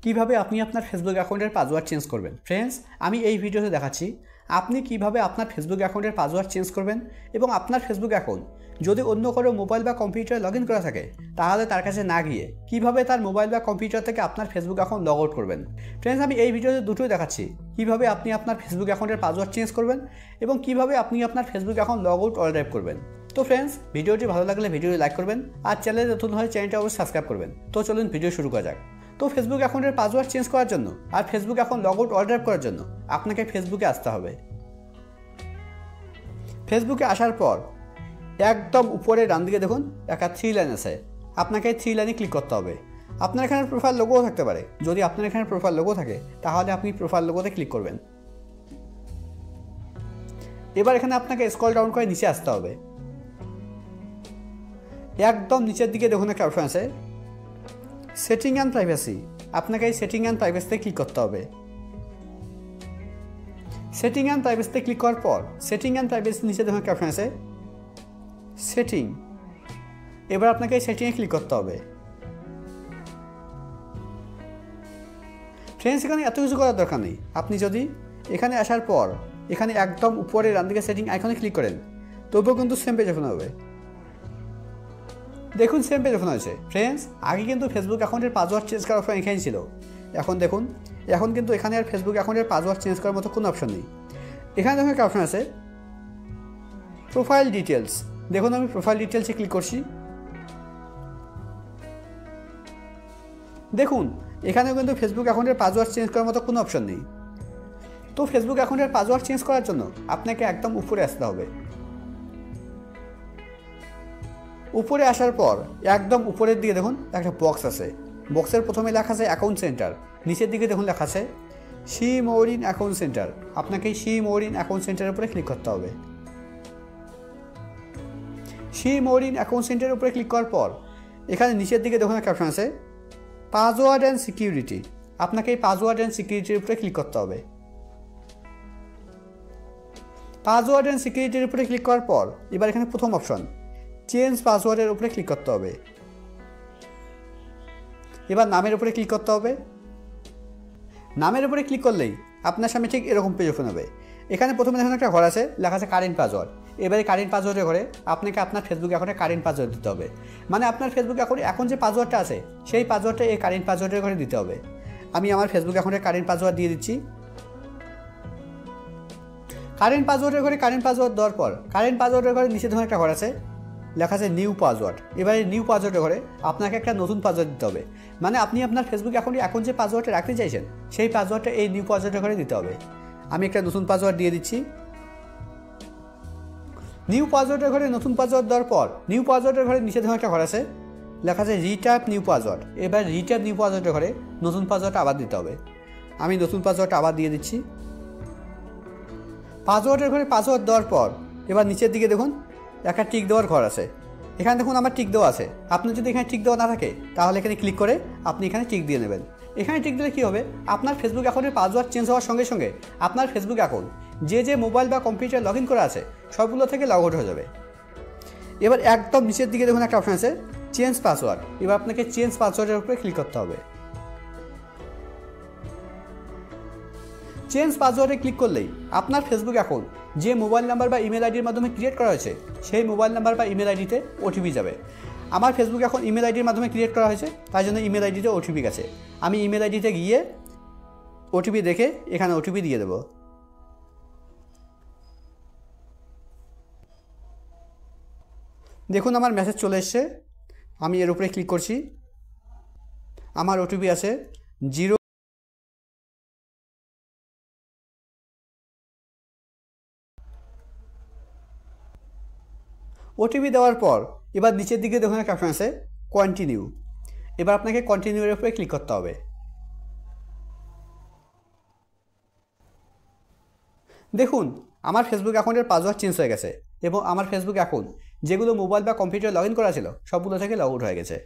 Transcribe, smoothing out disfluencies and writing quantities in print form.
কিভাবে আপনি আপনার ফেসবুক অ্যাকাউন্টের পাসওয়ার্ড চেঞ্জ করবেন। ফ্রেন্ডস, আমি এই ভিডিওতে দেখাচ্ছি আপনি কিভাবে আপনার ফেসবুক অ্যাকাউন্টের পাসওয়ার্ড চেঞ্জ করবেন এবং আপনার ফেসবুক অ্যাকাউন্ট যদি অন্য কারো মোবাইল বা কম্পিউটারে লগ ইন করা থাকে তাহলে তার কাছে না গিয়ে কিভাবে তার মোবাইল বা কম্পিউটার থেকে আপনার ফেসবুক অ্যাকাউন্ট লগ আউট করবেন। ফ্রেন্ডস, আমি এই ভিডিওতে দুটোই দেখাচ্ছি কিভাবে আপনি আপনার ফেসবুক অ্যাকাউন্টের পাসওয়ার্ড চেঞ্জ করবেন এবং কিভাবে আপনি আপনার Facebook account log out all drive করবেন। তো ফ্রেন্ডস, ভিডিওটি ভালো লাগলে ভিডিওটি লাইক করবেন আর চ্যানেলে নতুন হলে চ্যানেলটি অবশ্যই সাবস্ক্রাইব করবেন। তো চলুন ভিডিও শুরু করা যাক। তো ফেসবুক অ্যাকাউন্টের পাসওয়ার্ড চেঞ্জ করার জন্য আর Facebook account log out all drive করার জন্য আপনাকে ফেসবুকে আসতে হবে। ফেসবুকে আসার পর একদম উপরে ডান দিকে দেখুন একটা 3 লাইন আছে, আপনাকে 3 লাইনে ক্লিক করতে হবে। আপনার এখানে প্রোফাইল লোগো থাকতে পারে, যদি আপনার এখানে প্রোফাইল লোগো থাকে তাহলে আপনি প্রোফাইল লোগোতে ক্লিক করবেন। এবার এখানে আপনাকে স্ক্রল ডাউন করে নিচে আসতে হবে। একদম নিচের দিকে দেখুন একটা অপশন আছে সেটিং অ্যান্ড প্রাইভেসি, আপনাকে এই সেটিং অ্যান্ড প্রাইভেসিতে ক্লিক করতে হবে। সেটিং অ্যান্ড প্রাইভেসিতে ক্লিক করার পর সেটিং অ্যান্ড প্রাইভেসির নিচে দেখুন একটা অপশন আছে সেটিং, এবার আপনাকে এই সেটিংয়ে ক্লিক করতে হবে। ফ্রেন্ডস, এখানে এত কিছু করার দরকার নেই। আপনি যদি এখানে আসার পর এখানে একদম উপরে ডান দিকে সেটিং আইকনে ক্লিক করেন তবুও কিন্তু সেম পেজ ওপেন হবে। দেখুন সেম পেজ ওপেন হয়েছে। ফ্রেন্ডস, আগে কিন্তু ফেসবুক অ্যাকাউন্টের পাসওয়ার্ড চেঞ্জ করার অপশন এখানে ছিল, এখন দেখুন এখন কিন্তু এখানে আর ফেসবুক অ্যাকাউন্টের পাসওয়ার্ড চেঞ্জ করার মতো কোনো অপশন নেই। এখানে দেখুন একটা অপশন আছে প্রোফাইল ডিটেলস, দেখুন আমি প্রোফাইল ডিটেলসে ক্লিক করছি। দেখুন এখানেও কিন্তু ফেসবুক অ্যাকাউন্টের পাসওয়ার্ড চেঞ্জ করার মতো কোনো অপশন নেই। তো ফেসবুক অ্যাকাউন্টের পাসওয়ার্ড চেঞ্জ করার জন্য আপনাকে একদম উপরে আসতে হবে। উপরে আসার পর একদম উপরের দিকে দেখুন একটা বক্স আছে, বক্সের প্রথমে লেখা আছে অ্যাকাউন্ট সেন্টার, নিচের দিকে দেখুন লেখা আছে see more in account centre, আপনাকে সি মোর ইন অ্যাকাউন্ট সেন্টারের উপরে ক্লিক করতে হবে। সি মোর ইন অ্যাকাউন্ট সেন্টারের উপরে ক্লিক করার পর এখানে নিচের দিকে দেখুন একটা অপশন আছে পাসওয়ার্ড অ্যান্ড সিকিউরিটি, আপনাকে এই পাসওয়ার্ড অ্যান্ড সিকিউরিটির উপরে ক্লিক করতে হবে। পাসওয়ার্ড অ্যান্ড সিকিউরিটির উপরে ক্লিক করার পর এবার এখানে প্রথম অপশন চেঞ্জ পাসওয়ার্ডের উপরে ক্লিক করতে হবে। এবার নামের উপরে ক্লিক করতে হবে। নামের উপরে ক্লিক করলেই আপনার সামনে ঠিক এরকম পেজ ওপেন হবে। এখানে প্রথমে দেখুন একটা ঘর আছে লেখা আছে কারেন্ট পাসওয়ার্ড, এবারে কারেন্ট পাসওয়ার্ডের ঘরে আপনাকে আপনার ফেসবুক অ্যাকাউন্টে কারেন্ট পাসওয়ার্ড দিতে হবে। মানে আপনার ফেসবুক অ্যাকাউন্টে এখন যে পাসওয়ার্ডটা আছে সেই পাসওয়ার্ডটা এই কারেন্ট পাসওয়ার্ডের ঘরে দিতে হবে। আমি আমার ফেসবুক অ্যাকাউন্টে কারেন্ট পাসওয়ার্ড দিয়ে দিচ্ছি। কারেন্ট পাসওয়ার্ডের ঘরে কারেন্ট পাসওয়ার্ড দেওয়ার পর কারেন্ট পাসওয়ার্ডের ঘরে নিচে ধরুন একটা ঘর আছে লেখা আছে নিউ পাসওয়ার্ড, এবারে নিউ পাসওয়ার্ডের ঘরে আপনাকে একটা নতুন পাসওয়ার্ড দিতে হবে। মানে আপনি আপনার ফেসবুক অ্যাকাউন্টে এখন যে পাসওয়ার্ডটা রাখতে চাইছেন সেই পাসওয়ার্ডটা এই নিউ পাসওয়ার্ডের ঘরে দিতে হবে। আমি একটা নতুন পাসওয়ার্ড দিয়ে দিচ্ছি। নিউ পাসওয়ার্ডের ঘরে নতুন পাসওয়ার্ড দেওয়ার পর নিউ পাসওয়ার্ডের ঘরে নিচে ধরুন একটা ঘর আছে লেখা আছে রিটাইপ নিউ পাসওয়ার্ড, এবার রিটাইপ নিউ পাসওয়ার্ডের ঘরে নতুন পাসওয়ার্ডটা আবার দিতে হবে। আমি নতুন পাসওয়ার্ডটা আবার দিয়ে দিচ্ছি। পাসওয়ার্ডের ঘরে পাসওয়ার্ড দেওয়ার পর এবার নিচের দিকে দেখুন একটা টিক দেওয়ার ঘর আছে, এখানে দেখুন আমার টিক দেওয়া আছে। আপনার যদি এখানে টিক দেওয়া না থাকে তাহলে এখানে ক্লিক করে আপনি এখানে টিক দিয়ে নেবেন। এখানে টিক দিলে কী হবে, আপনার ফেসবুক অ্যাকাউন্টের পাসওয়ার্ড চেঞ্জ হওয়ার সঙ্গে সঙ্গে আপনার ফেসবুক অ্যাকাউন্ট যে মোবাইল বা কম্পিউটার লগ ইন করা আছে সবগুলো থেকে লগ আউট হয়ে যাবে। এবার একদম নিচের দিকে দেখুন একটা অপশন আছে চেঞ্জ পাসওয়ার্ড, এবার আপনাকে চেঞ্জ পাসওয়ার্ডের উপরে ক্লিক করতে হবে। চেঞ্জ পাসওয়ার্ডে ক্লিক করলেই আপনার ফেসবুক অ্যাকাউন্ট যে মোবাইল নাম্বার বা ইমেল আইডির মাধ্যমে ক্রিয়েট করা হয়েছে সেই মোবাইল নাম্বার বা ইমেল আইডিতে ওটিপি যাবে। আমার ফেসবুক এখন ইমেল আইডির মাধ্যমে ক্রিয়েট করা হয়েছে তাই জন্য ইমেল আইডিতে ওটিপি গেছে। আমি ইমেল আইডিতে গিয়ে ওটিপি দেখে এখানে ওটিপি দিয়ে দেব। দেখুন আমার মেসেজ চলে এসছে, আমি এর উপরে ক্লিক করছি। আমার ওটিপি আছে 0। ওটিপি দেওয়ার পর এবার নিচের দিকে দেখুন একটা অপশন আছে কন্টিনিউ, এবার আপনাকে কন্টিনিউর উপরে ক্লিক করতে হবে। দেখুন আমার ফেসবুক অ্যাকাউন্টের পাসওয়ার্ড চেঞ্জ হয়ে গেছে এবং আমার ফেসবুক অ্যাকাউন্ট যেগুলো মোবাইল বা কম্পিউটার লগ ইন করা ছিল সবগুলো থেকে লগ আউট হয়ে গেছে।